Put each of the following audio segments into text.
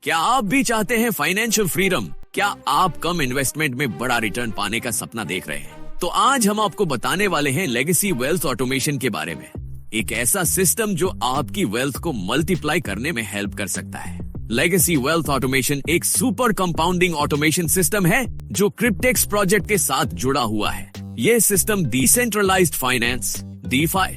क्या आप भी चाहते हैं फाइनेंशियल फ्रीडम? क्या आप कम इन्वेस्टमेंट में बड़ा रिटर्न पाने का सपना देख रहे हैं? तो आज हम आपको बताने वाले हैं लेगेसी वेल्थ ऑटोमेशन के बारे में। एक ऐसा सिस्टम जो आपकी वेल्थ को मल्टीप्लाई करने में हेल्प कर सकता है। लेगेसी वेल्थ ऑटोमेशन एक सुपर कंपाउंडिंग ऑटोमेशन सिस्टम है जो क्रिप्टेक्स प्रोजेक्ट के साथ जुड़ा हुआ है। यह system decentralised finance DeFi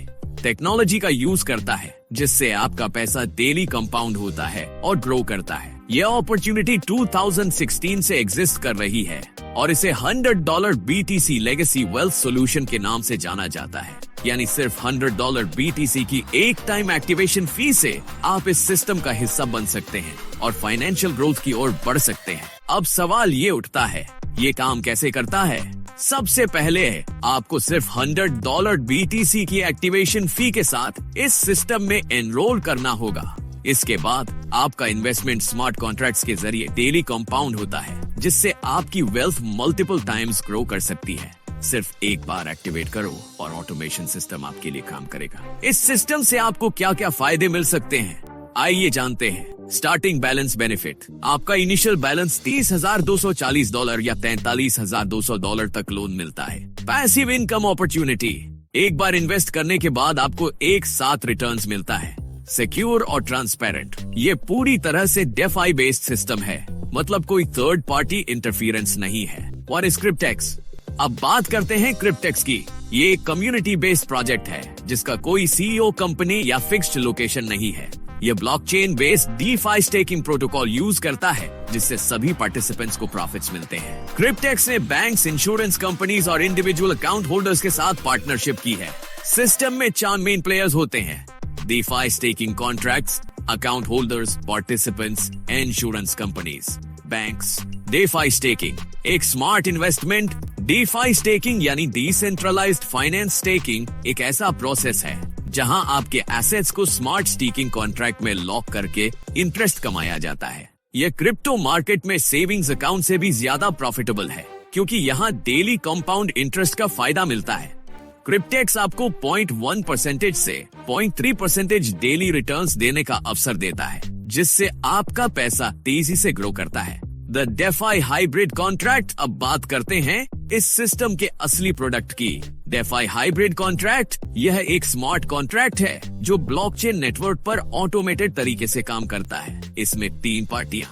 technology का यूज करता है, जिससे आपका पैसा डेली कंपाउंड होता है और ग्रो करता है। यह अपॉर्चुनिटी 2016 से एग्जिस्ट कर रही है और इसे $100 BTC लेगेसी वेल्थ सॉल्यूशन के नाम से जाना जाता है। यानी सिर्फ $100 BTC की एक टाइम एक्टिवेशन फी से आप इस सिस्टम का हिस्सा बन सकते हैं और फाइनेंशियल ग्रोथ की ओर बढ़ सकते हैं। अब सवाल ये उठता है, ये काम कैसे करता है? सबसे पहले आपको सिर्फ $100 BTC की एक्टिवेशन फी के साथ इस सिस्टम में एनरोल करना होगा। इसके बाद आपका इन्वेस्टमेंट स्मार्ट कॉन्ट्रैक्ट्स के जरिए डेली कंपाउंड होता है, जिससे आपकी वेल्थ मल्टीपल टाइम्स ग्रो कर सकती है। सिर्फ एक बार एक्टिवेट करो और ऑटोमेशन सिस्टम आपके लिए काम करेगा। इस सिस्टम से आपको क्या क्या फायदे मिल सकते हैं, आइए जानते हैं। स्टार्टिंग बैलेंस बेनिफिट, आपका इनिशियल बैलेंस $30,240 या $43,200 तक लोन मिलता है। पैसिव इनकम अपॉर्चुनिटी, एक बार इन्वेस्ट करने के बाद आपको एक साथ रिटर्न्स मिलता है। सिक्योर और ट्रांसपेरेंट, ये पूरी तरह से DeFi बेस्ड सिस्टम है, मतलब कोई थर्ड पार्टी इंटरफियरेंस नहीं है। और क्रिप्टेक्स, अब बात करते हैं क्रिप्टेक्स की। ये एक कम्युनिटी बेस्ड प्रोजेक्ट है जिसका कोई CEO कंपनी या फिक्स्ड लोकेशन नहीं है। ये blockchain based DeFi staking protocol use करता है, जिससे सभी पार्टिसिपेंट्स को प्रॉफिट्स मिलते हैं। क्रिप्टेक्स ने बैंक्स, इंश्योरेंस कंपनीज और इंडिविजुअल अकाउंट होल्डर्स के साथ पार्टनरशिप की है। सिस्टम में 4 मेन प्लेयर्स होते हैं: DeFi staking contracts, account holders, participants, insurance companies, banks। DeFi staking एक स्मार्ट इन्वेस्टमेंट। DeFi staking यानी डिसेंट्रलाइज्ड फाइनेंस स्टेकिंग एक ऐसा प्रोसेस है जहां आपके एसेट्स को स्मार्ट स्टेकिंग कॉन्ट्रैक्ट में लॉक करके इंटरेस्ट कमाया जाता है। यह क्रिप्टो मार्केट में सेविंग्स अकाउंट से भी ज्यादा प्रॉफिटेबल है, क्योंकि यहाँ डेली कंपाउंड इंटरेस्ट का फायदा मिलता है। क्रिप्टेक्स आपको 0.1% से 0.3% डेली रिटर्न्स देने का अवसर देता है, जिससे आपका पैसा तेजी से ग्रो करता है। द DeFi हाइब्रिड कॉन्ट्रैक्ट, अब बात करते हैं इस सिस्टम के असली प्रोडक्ट की। DeFi हाइब्रिड कॉन्ट्रैक्ट यह एक स्मार्ट कॉन्ट्रैक्ट है जो ब्लॉकचेन नेटवर्क पर ऑटोमेटेड तरीके से काम करता है। इसमें 3 पार्टियां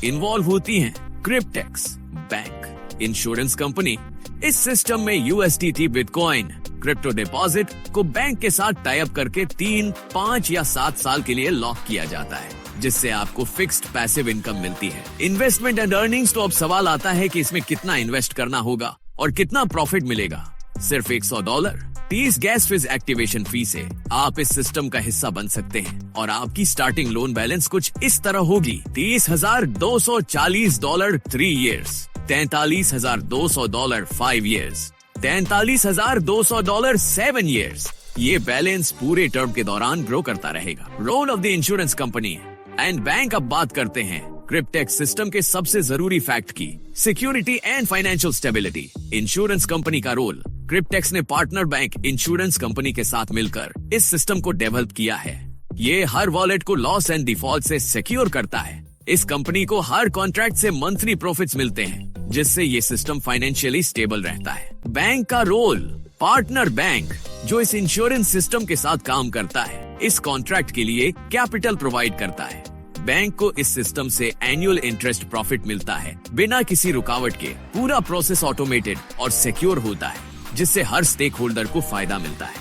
इन्वॉल्व होती हैं: क्रिप्टेक्स, बैंक, इंश्योरेंस कंपनी। इस सिस्टम में USDT बिटकॉइन क्रिप्टो डिपॉजिट को बैंक के साथ टाई अप करके 3, 5 या 7 साल के लिए लॉक किया जाता है, जिससे आपको फिक्स्ड पैसिव इनकम मिलती है। इन्वेस्टमेंट एंड अर्निंग्स, तो अब सवाल आता है कि इसमें कितना इन्वेस्ट करना होगा और कितना प्रॉफिट मिलेगा। सिर्फ $100 30 गैस फीस एक्टिवेशन फी से आप इस सिस्टम का हिस्सा बन सकते हैं और आपकी स्टार्टिंग लोन बैलेंस कुछ इस तरह होगी: $30,240 3 years, $43,200 5 years, $43,200 7 years। ये बैलेंस पूरे टर्म के दौरान ग्रो करता रहेगा। Role of the insurance company and bank, अब बात करते हैं क्रिप्टेक्स सिस्टम के सबसे जरूरी फैक्ट की: security and financial stability. Insurance company का रोल, क्रिप्टेक्स ने पार्टनर बैंक इंश्योरेंस कंपनी के साथ मिलकर इस सिस्टम को डेवलप किया है। ये हर वॉलेट को लॉस एंड डिफॉल्ट से सिक्योर करता है। इस कंपनी को हर कॉन्ट्रैक्ट से मंथली प्रॉफिट्स मिलते हैं, जिससे ये सिस्टम फाइनेंशियली स्टेबल रहता है। बैंक का रोल, पार्टनर बैंक जो इस इंश्योरेंस सिस्टम के साथ काम करता है, इस कॉन्ट्रैक्ट के लिए कैपिटल प्रोवाइड करता है। बैंक को इस सिस्टम से एनुअल इंटरेस्ट प्रॉफिट मिलता है बिना किसी रुकावट के। पूरा प्रोसेस ऑटोमेटेड और सिक्योर होता है, जिससे हर स्टेक होल्डर को फायदा मिलता है।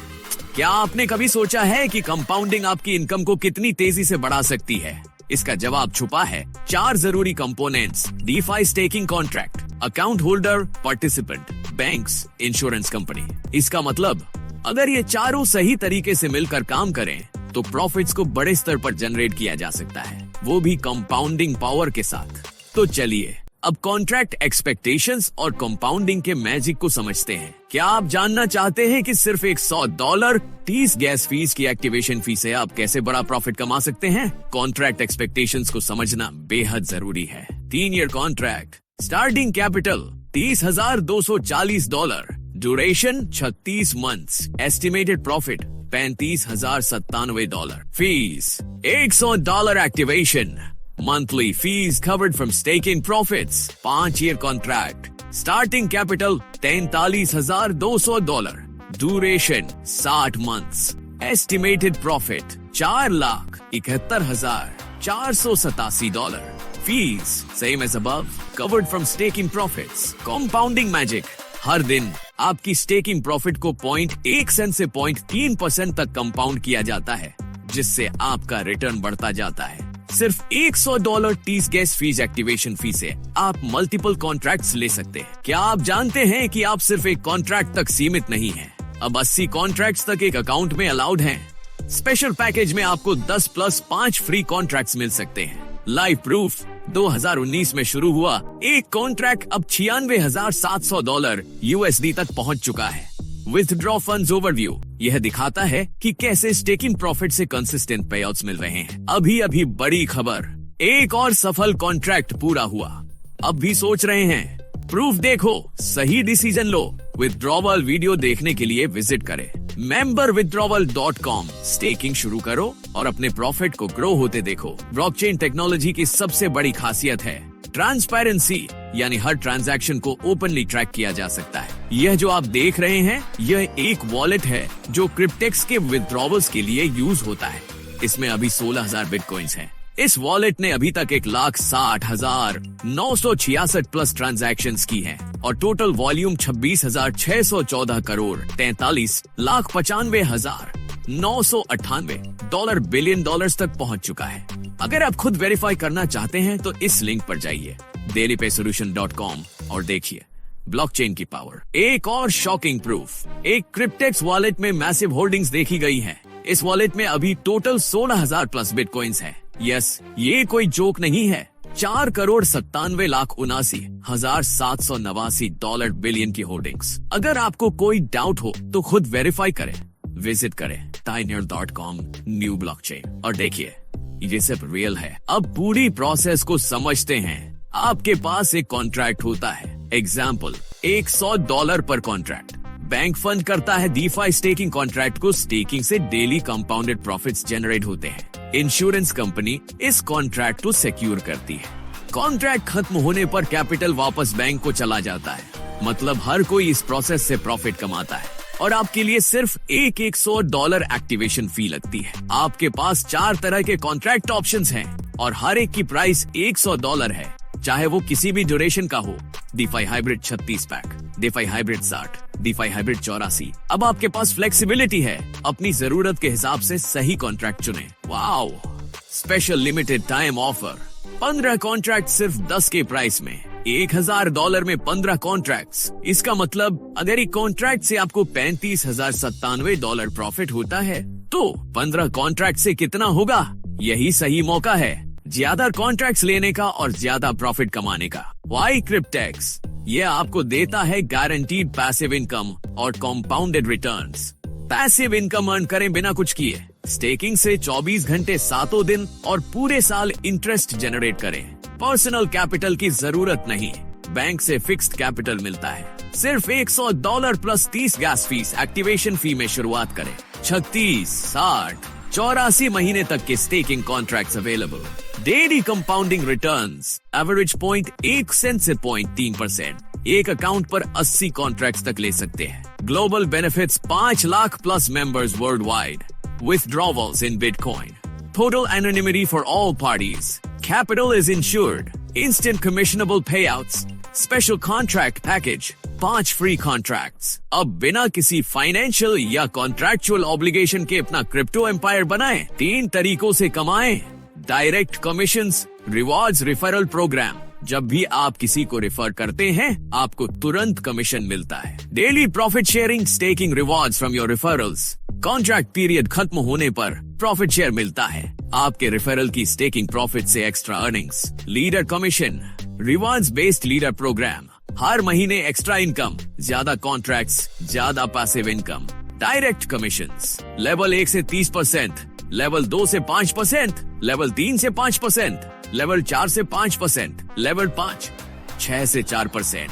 क्या आपने कभी सोचा है कि कंपाउंडिंग आपकी इनकम को कितनी तेजी से बढ़ा सकती है? इसका जवाब छुपा है 4 जरूरी components: DeFi staking contract, account holder, participant, banks, insurance company. इसका मतलब अगर ये चारों सही तरीके से मिलकर काम करें तो प्रॉफिट्स को बड़े स्तर पर जनरेट किया जा सकता है, वो भी कंपाउंडिंग पावर के साथ। तो चलिए अब कॉन्ट्रैक्ट एक्सपेक्टेशंस और कंपाउंडिंग के मैजिक को समझते हैं। क्या आप जानना चाहते हैं कि सिर्फ $100 30 गैस फीस की एक्टिवेशन फी से आप कैसे बड़ा प्रॉफिट कमा सकते हैं? कॉन्ट्रैक्ट एक्सपेक्टेशंस को समझना बेहद जरूरी है। 3 year contract, starting capital $30,240, duration 36 months, estimated profit $35,097, fees $100 activation, monthly fees covered from stake in profits, 5 year contract, starting capital $43,200, duration 60 months, estimated profit $4,71,487, fees same as above, covered from staking profits. Compounding magic, हर दिन आपकी staking profit को 0.1 cent से 0.3% तक compound किया जाता है, जिससे आपका रिटर्न बढ़ता जाता है। सिर्फ $100 टीस गैस फीस एक्टिवेशन फी से आप मल्टीपल कॉन्ट्रैक्ट्स ले सकते हैं। क्या आप जानते हैं कि आप सिर्फ एक कॉन्ट्रैक्ट तक सीमित नहीं हैं? अब 80 कॉन्ट्रैक्ट्स तक एक अकाउंट में अलाउड हैं। स्पेशल पैकेज में आपको 10 + 5 फ्री कॉन्ट्रैक्ट्स मिल सकते हैं। लाइव प्रूफ, 2019 में शुरू हुआ एक कॉन्ट्रैक्ट अब $96,700 USD तक पहुंच चुका है। विथड्रॉ फंड्स ओवरव्यू, यह दिखाता है कि कैसे स्टेकिंग प्रॉफिट से कंसिस्टेंट पेआउट्स मिल रहे हैं। अभी बड़ी खबर, एक और सफल कॉन्ट्रैक्ट पूरा हुआ। अब भी सोच रहे हैं? प्रूफ देखो, सही डिसीजन लो। विथड्रॉवल वीडियो देखने के लिए विजिट करें memberwithdrawal.com। स्टेकिंग शुरू करो और अपने प्रॉफिट को ग्रो होते देखो। ब्लॉकचेन टेक्नोलॉजी की सबसे बड़ी खासियत है ट्रांसपेरेंसी, यानी हर ट्रांजैक्शन को ओपनली ट्रैक किया जा सकता है। यह जो आप देख रहे हैं, यह एक वॉलेट है जो क्रिप्टेक्स के विथड्रॉवल्स के लिए यूज होता है। इसमें अभी 16,000 बिटकॉइंस हैं। इस वॉलेट ने अभी तक 1,60,966 प्लस ट्रांजैक्शंस की हैं और total volume 26,614 crore 43,95,998 billion dollars तक पहुंच चुका है। अगर आप खुद वेरीफाई करना चाहते हैं तो इस लिंक पर जाइए dailypaysolution.com और देखिए ब्लॉकचेन की पावर। एक और शॉकिंग प्रूफ, एक क्रिप्टेक्स वॉलेट में मैसिव होल्डिंग्स देखी गई है। इस वॉलेट में अभी टोटल 16,000 प्लस बिटकॉइंस हैं। यस, ये कोई जोक नहीं है। 4,97,79,789 बिलियन की होल्डिंग्स। अगर आपको कोई डाउट हो तो खुद वेरीफाई करें। विजिट करें Tineur.com न्यू ब्लॉकचेन और देखिए ये सब रियल है। अब पूरी प्रोसेस को समझते हैं। आपके पास एक कॉन्ट्रैक्ट होता है, एग्जाम्पल $100 पर कॉन्ट्रैक्ट। बैंक फंड करता है डीफाई स्टेकिंग कॉन्ट्रैक्ट को। स्टेकिंग से डेली कंपाउंडेड प्रॉफिट्स जनरेट होते हैं। इंश्योरेंस कंपनी इस कॉन्ट्रैक्ट को सिक्योर करती है। कॉन्ट्रैक्ट खत्म होने पर कैपिटल वापस बैंक को चला जाता है। मतलब हर कोई इस प्रोसेस से प्रॉफिट कमाता है और आपके लिए सिर्फ एक $100 एक्टिवेशन फी लगती है। आपके पास 4 तरह के कॉन्ट्रैक्ट ऑप्शंस हैं और हर एक की प्राइस $100 है, चाहे वो किसी भी ड्यूरेशन का हो। DeFi hybrid 36 pack, DeFi hybrid 60, DeFi hybrid 84। अब आपके पास फ्लेक्सिबिलिटी है, अपनी जरूरत के हिसाब से सही कॉन्ट्रैक्ट चुने। Wow, special limited time offer, 15 contract सिर्फ 10 के प्राइस में, $1,000 में 15 कॉन्ट्रैक्ट्स। इसका मतलब अगर एक कॉन्ट्रैक्ट से आपको $35,097 प्रॉफिट होता है तो 15 कॉन्ट्रैक्ट से कितना होगा? यही सही मौका है ज्यादा कॉन्ट्रैक्ट्स लेने का और ज्यादा प्रॉफिट कमाने का। वाई क्रिप्टेक्स, ये आपको देता है गारंटीड पैसिव इनकम और compounded returns. Passive income earn करें बिना कुछ किए, स्टेकिंग से 24 घंटे 7 दिन और पूरे साल इंटरेस्ट जनरेट करें। पर्सनल कैपिटल की जरूरत नहीं, बैंक से फिक्स्ड कैपिटल मिलता है। सिर्फ $100 plus 30 gas fees activation fee में शुरुआत करें। 36, 60, 84 महीने तक के staking contracts available. Daily compounding returns, average 0.1 cent से 0.3%। एक अकाउंट पर 80 कॉन्ट्रैक्ट्स तक ले सकते हैं। Global benefits, 5 lakh plus members world wide. Withdrawals in Bitcoin. Total anonymity for all parties. Capital is insured. Instant commissionable payouts. Special contract package. 5 free contracts. अब बिना किसी फाइनेंशियल या कॉन्ट्रैक्चुअल ऑब्लिगेशन के अपना क्रिप्टो एम्पायर बनाएं। 3 तरीकों से कमाएं। Direct commissions, rewards, referral programme. जब भी आप किसी को रेफर करते हैं, आपको तुरंत कमीशन मिलता है। Daily profit sharing, staking rewards from your referrals. Contract period खत्म होने पर प्रॉफिट शेयर मिलता है। आपके रेफरल की स्टेकिंग प्रॉफिट से extra earnings. Leader commission, rewards based leader programme. हर महीने एक्स्ट्रा इनकम, ज्यादा कॉन्ट्रैक्ट्स, ज्यादा passive income. Direct commissions, level 1 से 30%, लेवल 2 से 5%, लेवल 3 से 5%, लेवल 4 से 5%, लेवल 5, 6 से 4%,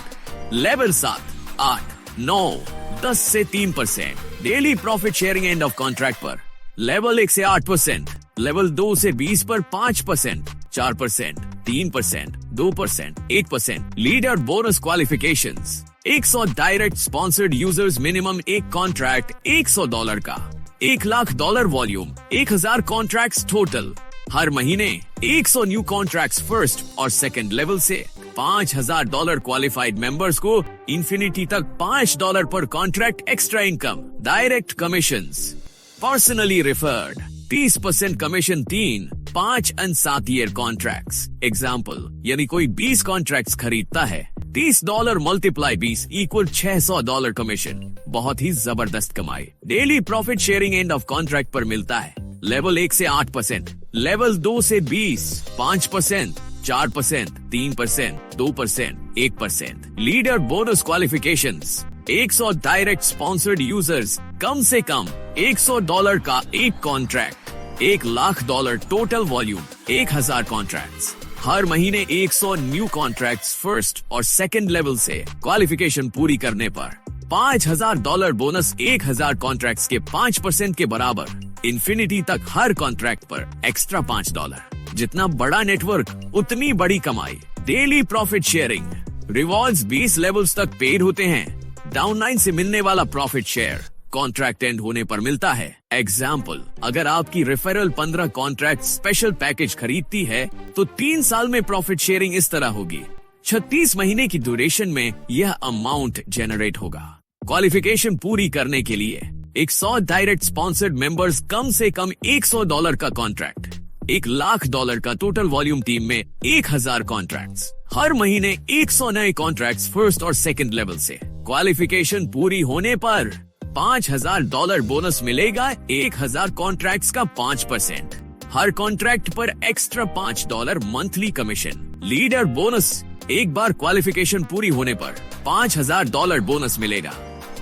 लेवल 7, 8, 9, 10 से 3%। Daily profit sharing end of contract पर लेवल 1 से 8%, लेवल 2 से 20 पर 5%, 4%, 3%, 2%, 8%। Leader bonus qualifications 100 direct sponsored users, minimum एक कॉन्ट्रैक्ट $100 का, $1,00,000 वॉल्यूम, 1000 कॉन्ट्रैक्ट्स टोटल। हर महीने 100 न्यू कॉन्ट्रैक्ट्स फर्स्ट और सेकंड लेवल से। $5,000 क्वालिफाइड मेंबर्स को इंफिनिटी तक $5 पर contract extra income. Direct commissions, personally referred 30% commission 3, 5 and 7 year contracts. Example, यानी कोई 20 कॉन्ट्रैक्ट्स खरीदता है, $30 मल्टीप्लाई 20 इक्वल $600 कमीशन। बहुत ही जबरदस्त कमाई। Daily profit sharing end of contract पर मिलता है। लेवल 1 से 8%, लेवल 2 से 20, 5%, 4%, 3%, 2%, 1%। Leader bonus qualifications 100 direct sponsored users, कम से कम $100 का एक कॉन्ट्रैक्ट, $1,00,000 टोटल वॉल्यूम, 1000 कॉन्ट्रैक्ट्स। हर महीने 100 न्यू कॉन्ट्रैक्ट्स फर्स्ट और सेकंड लेवल से। क्वालिफिकेशन पूरी करने पर $5,000 बोनस, 1000 कॉन्ट्रैक्ट्स के 5% के बराबर। इंफिनिटी तक हर कॉन्ट्रैक्ट पर एक्स्ट्रा $5। जितना बड़ा नेटवर्क उतनी बड़ी कमाई। Daily profit sharing, rewards 20 levels तक पेड होते हैं। डाउनलाइन से मिलने वाला प्रॉफिट शेयर कॉन्ट्रैक्ट एंड होने पर मिलता है। एग्जाम्पल, अगर आपकी रेफरल 15 कॉन्ट्रैक्ट स्पेशल पैकेज खरीदती है तो 3 साल में प्रॉफिट शेयरिंग इस तरह होगी। 36 महीने की ड्यूरेशन में यह अमाउंट जनरेट होगा। क्वालिफिकेशन पूरी करने के लिए 100 डायरेक्ट स्पॉन्सर्ड मेंबर्स, कम से कम $100 का कॉन्ट्रैक्ट, $1,00,000 का टोटल वॉल्यूम, टीम में 1000 कॉन्ट्रैक्ट्स। हर महीने 100 नए कॉन्ट्रैक्ट्स फर्स्ट और सेकंड लेवल से। क्वालिफिकेशन पूरी होने पर $5,000 बोनस मिलेगा, 1000 कॉन्ट्रैक्ट्स का 5%। हर कॉन्ट्रैक्ट पर extra $5 monthly commission. Leader bonus, एक बार क्वालिफिकेशन पूरी होने पर $5,000 बोनस मिलेगा,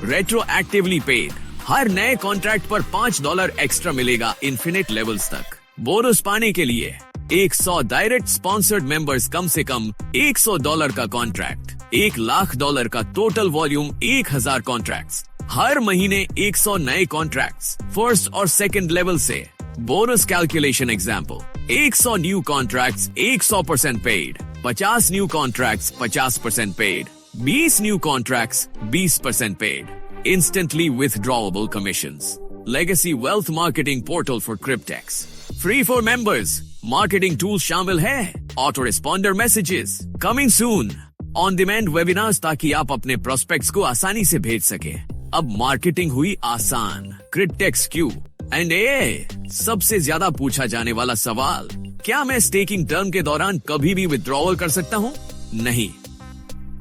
रेट्रो एक्टिवली पेड। हर नए कॉन्ट्रैक्ट पर $5 एक्स्ट्रा मिलेगा इन्फिनिट लेवल्स तक। बोनस पाने के लिए 100 डायरेक्ट स्पॉन्सर्ड मेंबर्स, कम से कम $100 का कॉन्ट्रैक्ट, $1,00,000 का टोटल वॉल्यूम, 1000 कॉन्ट्रैक्ट्स। हर महीने 100 नए कॉन्ट्रैक्ट्स फर्स्ट और सेकंड लेवल से। Bonus calculation example, 100 new contracts 100% paid, 50 new contracts 50% paid, 20 new contracts 20% paid. Instantly withdrawable commissions. Legacy Wealth Marketing Portal for Cryptex. Free for members. Marketing tools शामिल है। Auto responder messages. Coming soon. On demand webinars ताकि आप अपने prospects को आसानी से भेज सके। अब मार्केटिंग हुई आसान। Cryptex Q and A। सबसे ज्यादा पूछा जाने वाला सवाल, क्या मैं स्टेकिंग टर्म के दौरान कभी भी विथड्रॉवल कर सकता हूँ? नहीं।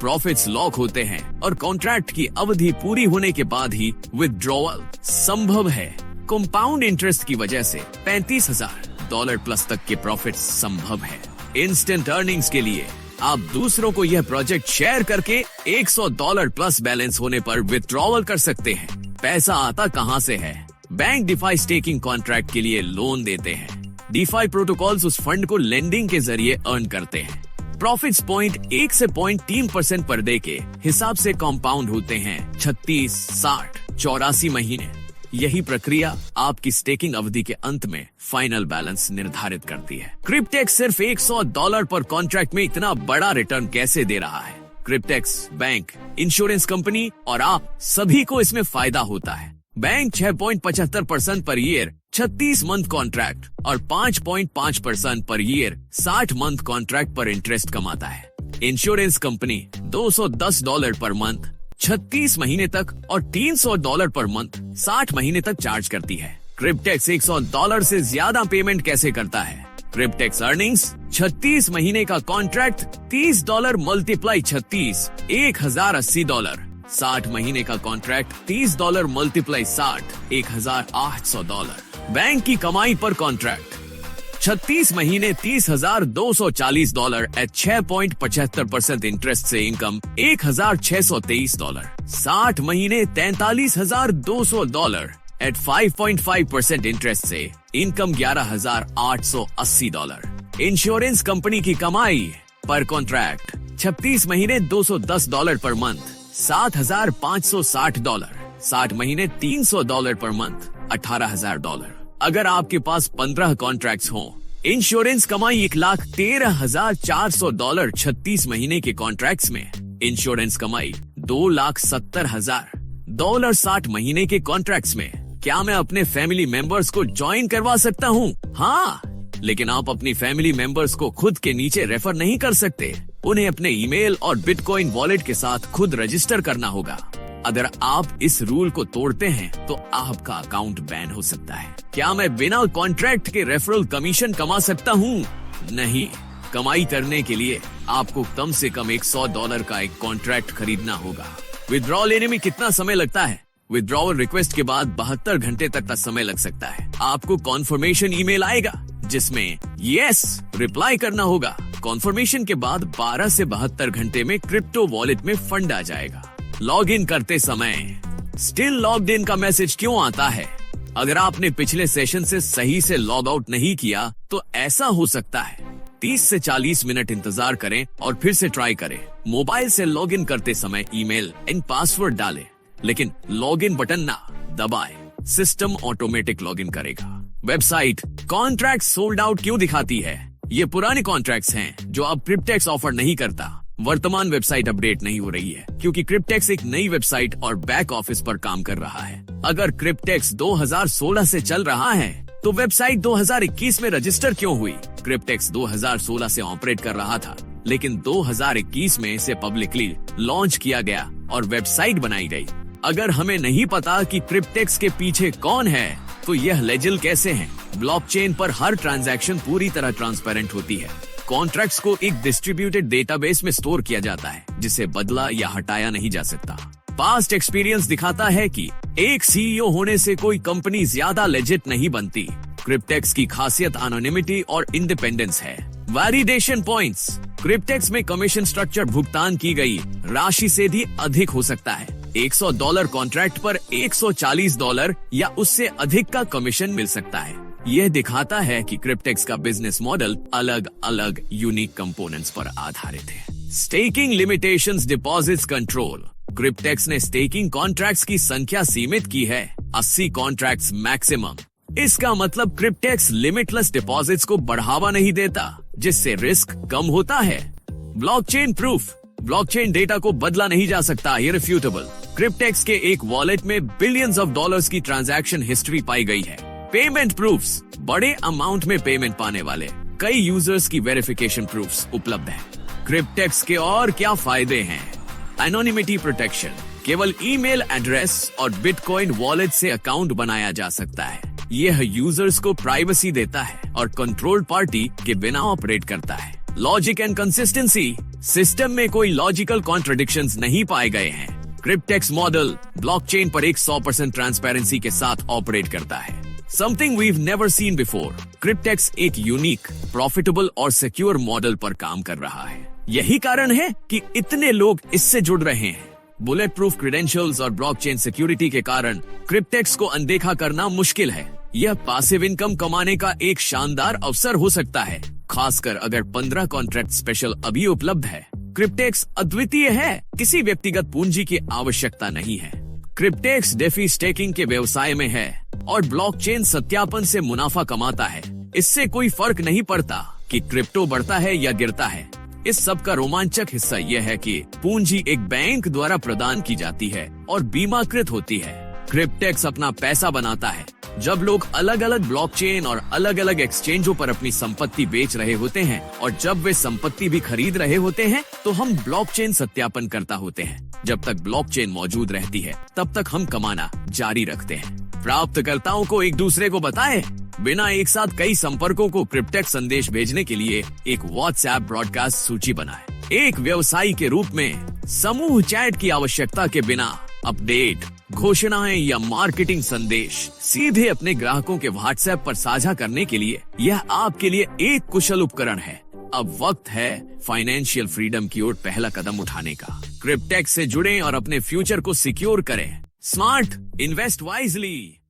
प्रॉफिट्स लॉक होते हैं और कॉन्ट्रैक्ट की अवधि पूरी होने के बाद ही विथड्रॉवल संभव है। कंपाउंड इंटरेस्ट की वजह से $35,000 प्लस तक के प्रॉफिट संभव है। इंस्टेंट अर्निंग्स के लिए आप दूसरों को यह प्रोजेक्ट शेयर करके $100 प्लस बैलेंस होने पर विथड्रॉवल कर सकते हैं। पैसा आता कहां से है? बैंक डिफाई स्टेकिंग कॉन्ट्रैक्ट के लिए लोन देते हैं। डिफाई प्रोटोकॉल्स उस फंड को लेंडिंग के जरिए अर्न करते हैं। प्रॉफिट्स 0.1 से 0.3% पर डे के हिसाब से कंपाउंड होते हैं 36, 60, 84 महीने। यही प्रक्रिया आपकी स्टेकिंग अवधि के अंत में फाइनल बैलेंस निर्धारित करती है। क्रिप्टेक्स सिर्फ $100 पर कॉन्ट्रैक्ट में इतना बड़ा रिटर्न कैसे दे रहा है? क्रिप्टेक्स बैंक, इंश्योरेंस कंपनी और आप सभी को इसमें फायदा होता है। Bank 6.75% per year 36 month contract और 5.5% पर ईयर 60 मंथ कॉन्ट्रैक्ट पर इंटरेस्ट कमाता है। इंश्योरेंस कंपनी $210 पर मंथ 36 महीने तक और $300 पर मंथ 60 महीने तक चार्ज करती है। क्रिप्टेक्स $100 से ज्यादा पेमेंट कैसे करता है? क्रिप्टेक्स अर्निंग्स 36 महीने का कॉन्ट्रैक्ट $30 मल्टीप्लाई 36, $1,080। 60 महीने का कॉन्ट्रैक्ट $30 मल्टीप्लाई 60, $1,800। बैंक की कमाई पर कॉन्ट्रैक्ट 36 महीने $30,240 एट 6.75% इंटरेस्ट से इनकम $1,623। 60 महीने $43,200 एट 5.5% इंटरेस्ट से इनकम $11,880। इंश्योरेंस कंपनी की कमाई पर कॉन्ट्रैक्ट 36 महीने $210 पर मंथ, $7,560। 60 महीने $300 पर मंथ, $18,000। अगर आपके पास 15 कॉन्ट्रैक्ट्स हों इंश्योरेंस कमाई $1,13,400 36 महीने के कॉन्ट्रैक्ट्स में। इंश्योरेंस कमाई $2,70,000 60 महीने के कॉन्ट्रैक्ट्स में। क्या मैं अपने फैमिली मेंबर्स को ज्वाइन करवा सकता हूँ? हाँ, लेकिन आप अपनी फैमिली मेंबर्स को खुद के नीचे रेफर नहीं कर सकते। उन्हें अपने ईमेल और बिटकॉइन वॉलेट के साथ खुद रजिस्टर करना होगा। अगर आप इस रूल को तोड़ते हैं तो आपका अकाउंट बैन हो सकता है। क्या मैं बिना कॉन्ट्रैक्ट के रेफरल कमीशन कमा सकता हूँ? नहीं। कमाई करने के लिए आपको कम से कम $100 का एक कॉन्ट्रैक्ट खरीदना होगा। विड्रॉ लेने में कितना समय लगता है? विड्रॉवल रिक्वेस्ट के बाद 72 घंटे तक का समय लग सकता है। आपको कॉन्फर्मेशन ईमेल आएगा जिसमें यस रिप्लाई करना होगा। कॉन्फर्मेशन के बाद 12 से 72 घंटे में क्रिप्टो वॉलेट में फंड आ जाएगा। लॉग इन करते समय स्टिल लॉग्ड इन का मैसेज क्यों आता है? अगर आपने पिछले सेशन से सही से लॉग आउट नहीं किया तो ऐसा हो सकता है। 30 से 40 मिनट इंतजार करें और फिर से ट्राई करें। मोबाइल से लॉग इन करते समय ईमेल एंड पासवर्ड डालें, लेकिन लॉग इन बटन ना दबाएं। सिस्टम ऑटोमेटिक लॉग इन करेगा। वेबसाइट कॉन्ट्रैक्ट सोल्ड आउट क्यों दिखाती है? ये पुराने कॉन्ट्रैक्ट्स हैं जो अब क्रिप्टेक्स ऑफर नहीं करता। वर्तमान वेबसाइट अपडेट नहीं हो रही है क्योंकि क्रिप्टेक्स एक नई वेबसाइट और बैक ऑफिस पर काम कर रहा है। अगर क्रिप्टेक्स 2016 से चल रहा है तो वेबसाइट 2021 में रजिस्टर क्यों हुई? क्रिप्टेक्स 2016 से ऑपरेट कर रहा था, लेकिन 2021 में इसे पब्लिकली लॉन्च किया गया और वेबसाइट बनाई गई। अगर हमें नहीं पता कि क्रिप्टेक्स के पीछे कौन है तो यह लेजिल कैसे हैं? ब्लॉकचेन पर हर ट्रांजैक्शन पूरी तरह ट्रांसपेरेंट होती है। कॉन्ट्रैक्ट्स को एक डिस्ट्रीब्यूटेड डेटाबेस में स्टोर किया जाता है जिसे बदला या हटाया नहीं जा सकता। पास्ट एक्सपीरियंस दिखाता है कि एक सीईओ होने से कोई कंपनी ज्यादा लेजिट नहीं बनती। क्रिप्टेक्स की खासियत एनोनिमिटी और इंडिपेंडेंस है। Validation points. क्रिप्टेक्स में कमीशन स्ट्रक्चर भुगतान की गई राशि से भी अधिक हो सकता है। $100 कॉन्ट्रैक्ट पर $140 या उससे अधिक का कमीशन मिल सकता है। यह दिखाता है कि क्रिप्टेक्स का बिजनेस मॉडल अलग अलग यूनिक कंपोनेंट्स पर आधारित है। Staking limitations, deposits control. Cryptex ने स्टेकिंग कॉन्ट्रैक्ट्स की संख्या सीमित की है, 80 कॉन्ट्रैक्ट्स मैक्सिमम। इसका मतलब क्रिप्टेक्स लिमिटलेस डिपॉजिट्स को बढ़ावा नहीं देता, जिससे रिस्क कम होता है। Blockchain proof. ब्लॉकचेन डेटा को बदला नहीं जा सकता, इररिफ्यूटेबल। क्रिप्टेक्स के एक वॉलेट में बिलियंस ऑफ डॉलर्स की ट्रांजैक्शन हिस्ट्री पाई गई है। Payment proofs. बड़े अमाउंट में पेमेंट पाने वाले कई यूजर्स की वेरिफिकेशन प्रूफ्स उपलब्ध है। क्रिप्टेक्स के और क्या फायदे हैं? Anonymity protection. केवल ईमेल एड्रेस और बिटकॉइन वॉलेट से अकाउंट बनाया जा सकता है। यह यूजर्स को प्राइवेसी देता है और कंट्रोल पार्टी के बिना ऑपरेट करता है। Logic and consistency. सिस्टम में कोई लॉजिकल कॉन्ट्रडिक्शंस नहीं पाए गए हैं। क्रिप्टेक्स मॉडल ब्लॉकचेन पर 100% ट्रांसपेरेंसी के साथ ऑपरेट करता है। Something we've never seen before. Cryptex एक यूनिक, प्रॉफिटेबल और सिक्योर मॉडल पर काम कर रहा है। यही कारण है कि इतने लोग इससे जुड़ रहे हैं। बुलेट प्रूफ क्रेडेंशियल्स और ब्लॉकचेन सिक्योरिटी के कारण क्रिप्टेक्स को अनदेखा करना मुश्किल है। यह पासिव इनकम कमाने का एक शानदार अवसर हो सकता है, खासकर अगर 15 कॉन्ट्रैक्ट स्पेशल अभी उपलब्ध है। क्रिप्टेक्स अद्वितीय है, किसी व्यक्तिगत पूंजी की आवश्यकता नहीं है। क्रिप्टेक्स डेफी स्टेकिंग के व्यवसाय में है और ब्लॉकचेन सत्यापन से मुनाफा कमाता है। इससे कोई फर्क नहीं पड़ता कि क्रिप्टो बढ़ता है या गिरता है। इस सब का रोमांचक हिस्सा यह है कि पूंजी एक बैंक द्वारा प्रदान की जाती है और बीमाकृत होती है। क्रिप्टेक्स अपना पैसा बनाता है। जब लोग अलग अलग ब्लॉकचेन और अलग अलग एक्सचेंजों पर अपनी संपत्ति बेच रहे होते हैं और जब वे संपत्ति भी खरीद रहे होते हैं तो हम ब्लॉकचेन सत्यापन करता होते हैं। जब तक ब्लॉकचेन मौजूद रहती है तब तक हम कमाना जारी रखते हैं। प्राप्तकर्ताओं को एक दूसरे को बताएं। बिना एक साथ कई संपर्कों को क्रिप्टेक्स संदेश भेजने के लिए एक व्हाट्सएप ब्रॉडकास्ट सूची बनाएं। एक व्यवसायी के रूप में समूह चैट की आवश्यकता के बिना अपडेट, घोषणाएं या मार्केटिंग संदेश सीधे अपने ग्राहकों के व्हाट्सएप पर साझा करने के लिए यह आपके लिए एक कुशल उपकरण है। अब वक्त है फाइनेंशियल फ्रीडम की ओर पहला कदम उठाने का। क्रिप्टेक्स से जुड़ें और अपने फ्यूचर को सिक्योर करें। Smart, invest wisely.